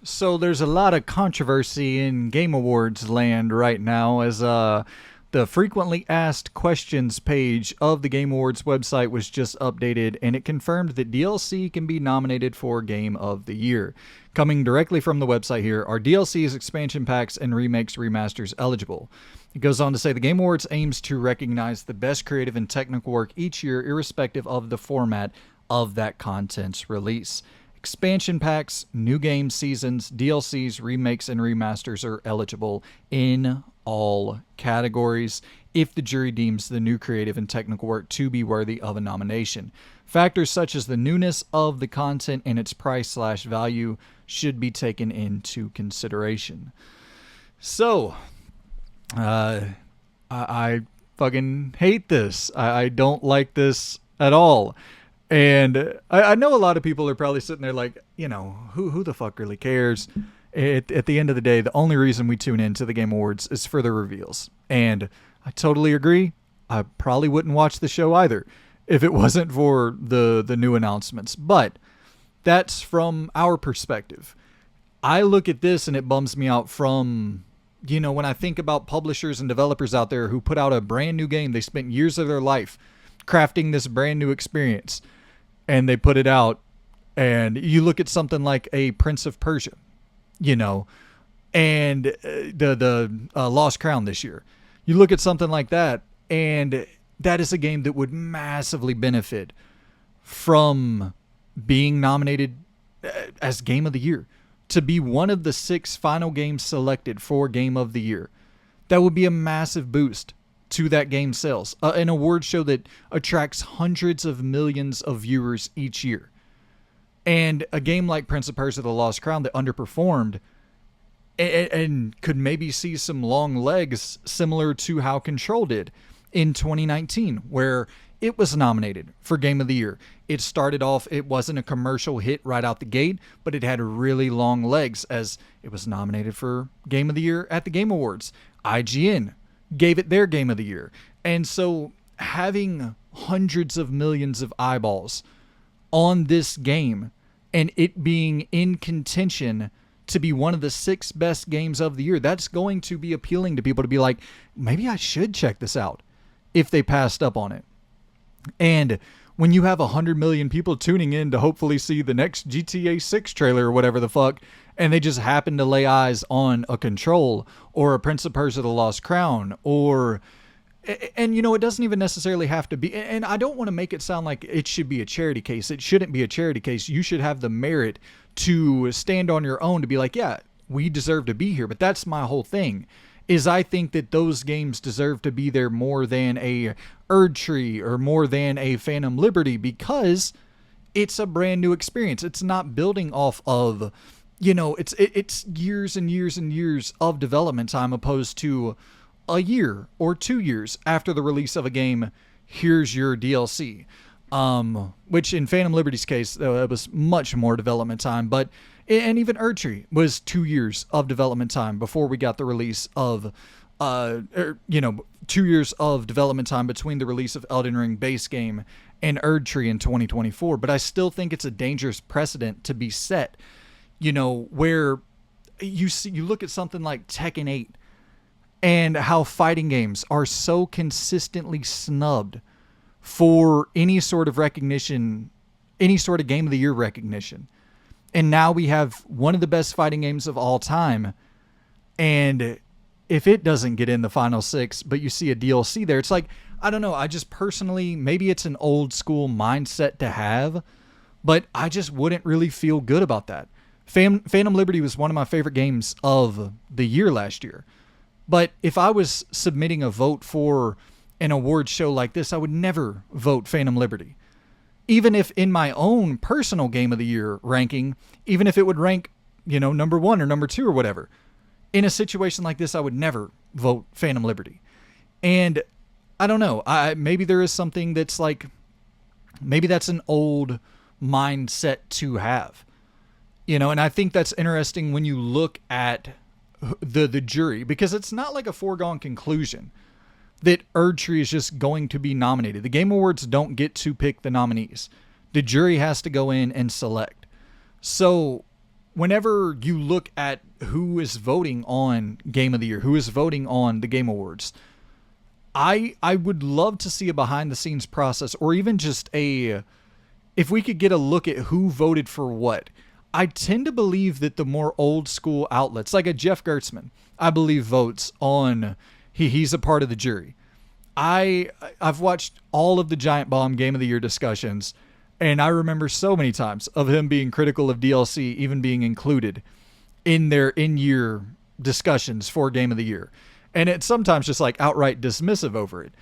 So there's a lot of controversy in Game Awards land right now as the frequently asked questions page of the Game Awards website was just updated and it confirmed that DLC can be nominated for Game of the Year. Coming directly from the website here, are DLCs, expansion packs, and remakes remasters eligible? It goes on to say the Game Awards aims to recognize the best creative and technical work each year, irrespective of the format of that content's release. Expansion packs, new game seasons, DLCs, remakes, and remasters are eligible in all categories if the jury deems the new creative and technical work to be worthy of a nomination. Factors such as the newness of the content and its price/value should be taken into consideration. So, I fucking hate this. I don't like this at all. And I know a lot of people are probably sitting there like, who the fuck really cares? At the end of the day, the only reason we tune into the Game Awards is for the reveals. And I totally agree. I probably wouldn't watch the show either if it wasn't for the new announcements. But that's from our perspective. I look at this and it bums me out from, when I think about publishers and developers out there who put out a brand new game, they spent years of their life crafting this brand new experience. And they put it out, and you look at something like a Prince of Persia, and the Lost Crown this year. You look at something like that, and that is a game that would massively benefit from being nominated as Game of the Year, to be one of the 6 final games selected for Game of the Year. That would be a massive boost to that game sales. An award show that attracts hundreds of millions of viewers each year. And a game like Prince of Persia: The Lost Crown that underperformed and could maybe see some long legs similar to how Control did in 2019, where it was nominated for Game of the Year. It started off, it wasn't a commercial hit right out the gate, but it had really long legs as it was nominated for Game of the Year at the Game Awards. IGN gave it their Game of the Year. And so having hundreds of millions of eyeballs on this game and it being in contention to be one of the 6 best games of the year, that's going to be appealing to people to be like, maybe I should check this out if they passed up on it. And when you have 100 million people tuning in to hopefully see the next GTA 6 trailer or whatever the fuck, and they just happen to lay eyes on a Control or a Prince of Persia: The Lost Crown, and it doesn't even necessarily have to be, and I don't want to make it sound like it should be a charity case. It shouldn't be a charity case. You should have the merit to stand on your own to be like, yeah, we deserve to be here. But that's my whole thing, is I think that those games deserve to be there more than a Erdtree or more than a Phantom Liberty, because it's a brand new experience. It's not building off of, it's years and years and years of development time opposed to a year or 2 years after the release of a game. Here's your DLC. Which in Phantom Liberty's case, it was much more development time, and even Erdtree was 2 years of development time before we got the release of, 2 years of development time between the release of Elden Ring base game and Erdtree in 2024. But I still think it's a dangerous precedent to be set, where you look at something like Tekken 8 and how fighting games are so consistently snubbed for any sort of recognition, any sort of Game of the Year recognition. And now we have one of the best fighting games of all time. And if it doesn't get in the final 6, but you see a DLC there, it's like, I don't know. I just personally, maybe it's an old school mindset to have, but I just wouldn't really feel good about that. Phantom Liberty was one of my favorite games of the year last year. But if I was submitting a vote for an award show like this, I would never vote Phantom Liberty. Even if in my own personal Game of the Year ranking, even if it would rank, number 1 or number 2 or whatever, in a situation like this, I would never vote Phantom Liberty. And I don't know. Maybe there is something that's like, maybe that's an old mindset to have. And I think that's interesting when you look at the jury, because it's not like a foregone conclusion that Erdtree is just going to be nominated. The Game Awards don't get to pick the nominees. The jury has to go in and select. So whenever you look at who is voting on Game of the Year, who is voting on the Game Awards, I would love to see a behind the scenes process, or even just if we could get a look at who voted for what. I tend to believe that the more old school outlets, like a Jeff Gertzman, I believe votes on, he's a part of the jury. I've watched all of the Giant Bomb Game of the Year discussions, and I remember so many times of him being critical of DLC even being included in their in-year discussions for Game of the Year. And it's sometimes just like outright dismissive over it.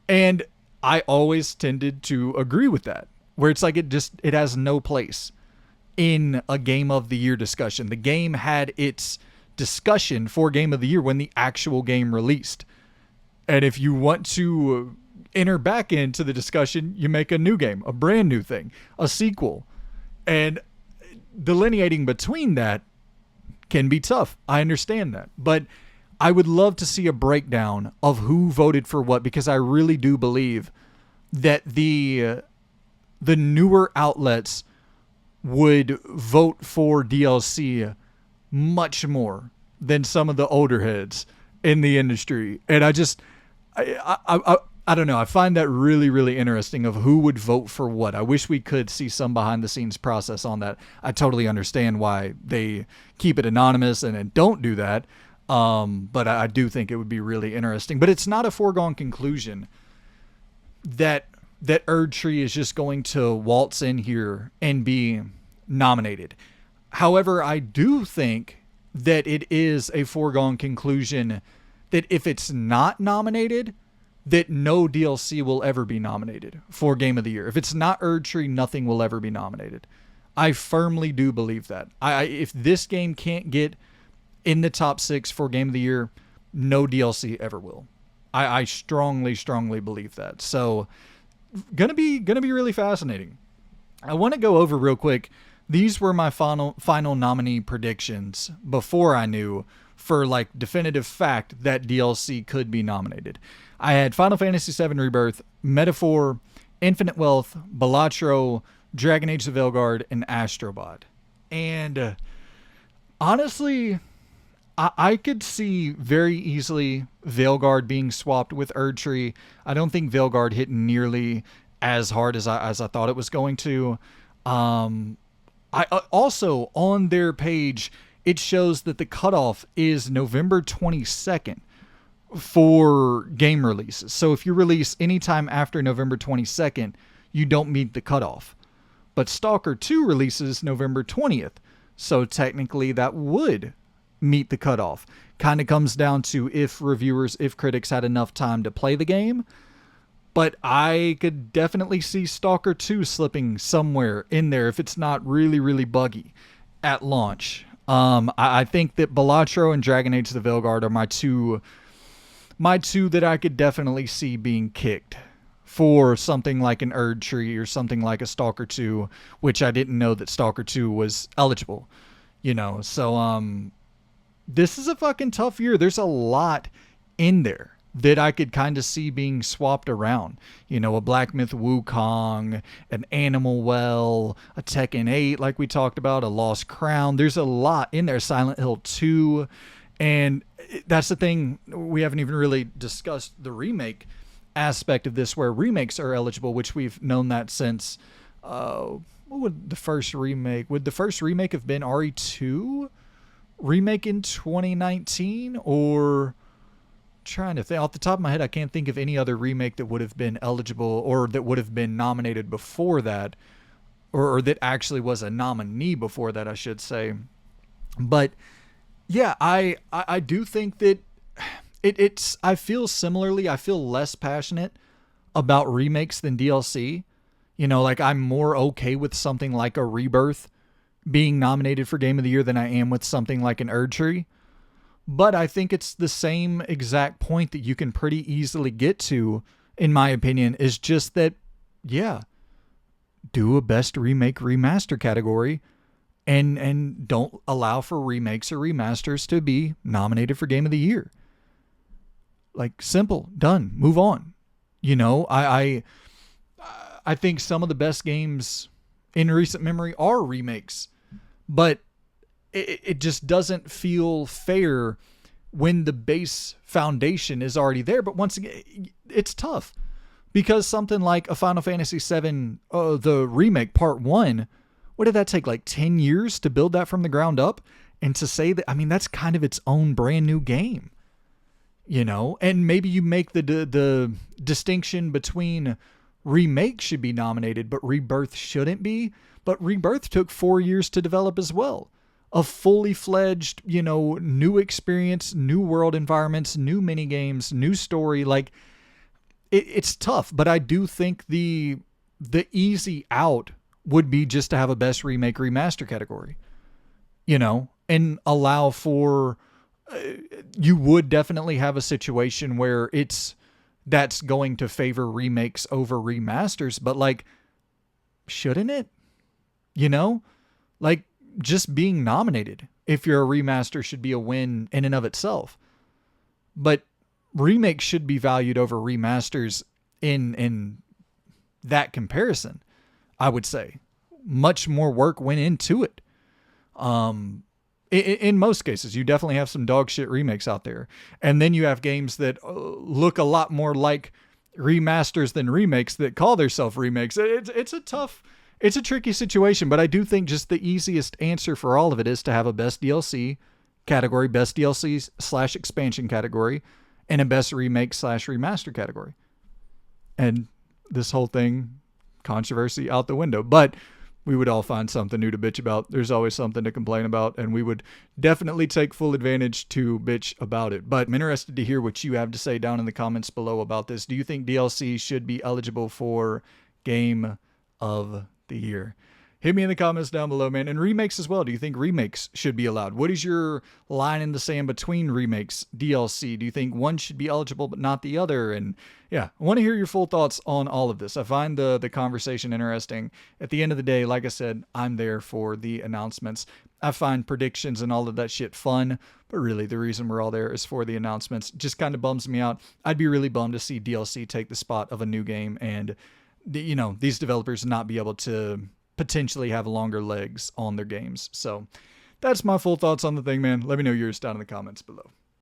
And I always tended to agree with that, where it's like it has no place in a Game of the Year discussion. The game had its discussion for Game of the Year when the actual game released. And if you want to enter back into the discussion, you make a new game, a brand new thing, a sequel. And delineating between that can be tough. I understand that. But I would love to see a breakdown of who voted for what, because I really do believe that the newer outlets would vote for DLC much more than some of the older heads in the industry. And I don't know. I find that really, really interesting of who would vote for what. I wish we could see some behind the scenes process on that. I totally understand why they keep it anonymous and don't do that. But I do think it would be really interesting. But it's not a foregone conclusion that Erdtree is just going to waltz in here and be nominated. However, I do think that it is a foregone conclusion that if it's not nominated, that no DLC will ever be nominated for Game of the Year. If it's not Erdtree, nothing will ever be nominated. I firmly do believe that. If this game can't get in the top 6 for Game of the Year, no DLC ever will. I strongly, strongly believe that. So, gonna be really fascinating. I want to go over real quick. These were my final nominee predictions before I knew for like definitive fact that DLC could be nominated. I had Final Fantasy VII Rebirth, Metaphor, Infinite Wealth, Balatro, Dragon Age of Veilguard, and Astrobot. And honestly, I could see very easily Veilguard being swapped with Erdtree. I don't think Veilguard hit nearly as hard as I thought it was going to. I also, on their page, it shows that the cutoff is November 22nd for game releases. So if you release anytime after November 22nd, you don't meet the cutoff. But Stalker 2 releases November 20th. So technically that would meet the cutoff. Kind of comes down to if critics had enough time to play the game. But I could definitely see Stalker 2 slipping somewhere in there if it's not really, really buggy at launch. I think that Balatro and Dragon Age of the Veilguard are my two that I could definitely see being kicked for something like an Erdtree or something like a Stalker 2, which I didn't know that Stalker 2 was eligible. So this is a fucking tough year. There's a lot in there that I could kind of see being swapped around. A Black Myth Wukong, an Animal Well, a Tekken 8 like we talked about, a Lost Crown. There's a lot in there. Silent Hill 2. And that's the thing, we haven't even really discussed the remake aspect of this, where remakes are eligible, which we've known that since, what would the first remake have been? RE2 remake in 2019? Or trying to think off the top of my head, I can't think of any other remake that would have been eligible or that would have been nominated before that, or that actually was a nominee before that, I should say. But yeah, I do think that it's I feel similarly. I feel less passionate about remakes than DLC. Like I'm more okay with something like a Rebirth being nominated for Game of the Year than I am with something like an Erdtree. But I think it's the same exact point that you can pretty easily get to, in my opinion, is just that, yeah, do a best remake remaster category and don't allow for remakes or remasters to be nominated for Game of the Year. Like, simple, done, move on. I think some of the best games in recent memory are remakes, but it just doesn't feel fair when the base foundation is already there. But once again, it's tough because something like a Final Fantasy VII, the remake part 1, what did that take, like 10 years to build that from the ground up? And to say that, I mean, that's kind of its own brand new game, you know? And maybe you make the distinction between Remake should be nominated, but Rebirth shouldn't be. But Rebirth took 4 years to develop as well. A fully fledged, you know, new experience, new world environments, new mini games, new story. Like, it's tough, but I do think the easy out would be just to have a best remake remaster category, you know, and allow for, you would definitely have a situation where that's going to favor remakes over remasters, but like, shouldn't it? You know, like, just being nominated, if you're a remaster, should be a win in and of itself. But remakes should be valued over remasters in that comparison, I would say. Much more work went into it. In most cases, you definitely have some dog shit remakes out there. And then you have games that look a lot more like remasters than remakes that call themselves remakes. It's a tricky situation, but I do think just the easiest answer for all of it is to have a best DLC category, best DLC / expansion category, and a best remake / remaster category. And this whole thing, controversy out the window. But we would all find something new to bitch about. There's always something to complain about, and we would definitely take full advantage to bitch about it. But I'm interested to hear what you have to say down in the comments below about this. Do you think DLC should be eligible for Game of the Year? Hit me in the comments down below, man. And remakes as well. Do you think remakes should be allowed? What is your line in the sand between remakes, DLC? Do you think one should be eligible but not the other? And yeah, I want to hear your full thoughts on all of this. I find the conversation interesting. At the end of the day, like I said, I'm there for the announcements. I find predictions and all of that shit fun, but really the reason we're all there is for the announcements. Just kind of bums me out. I'd be really bummed to see DLC take the spot of a new game and, you know, these developers not be able to potentially have longer legs on their games. So that's my full thoughts on the thing, man. Let me know yours down in the comments below.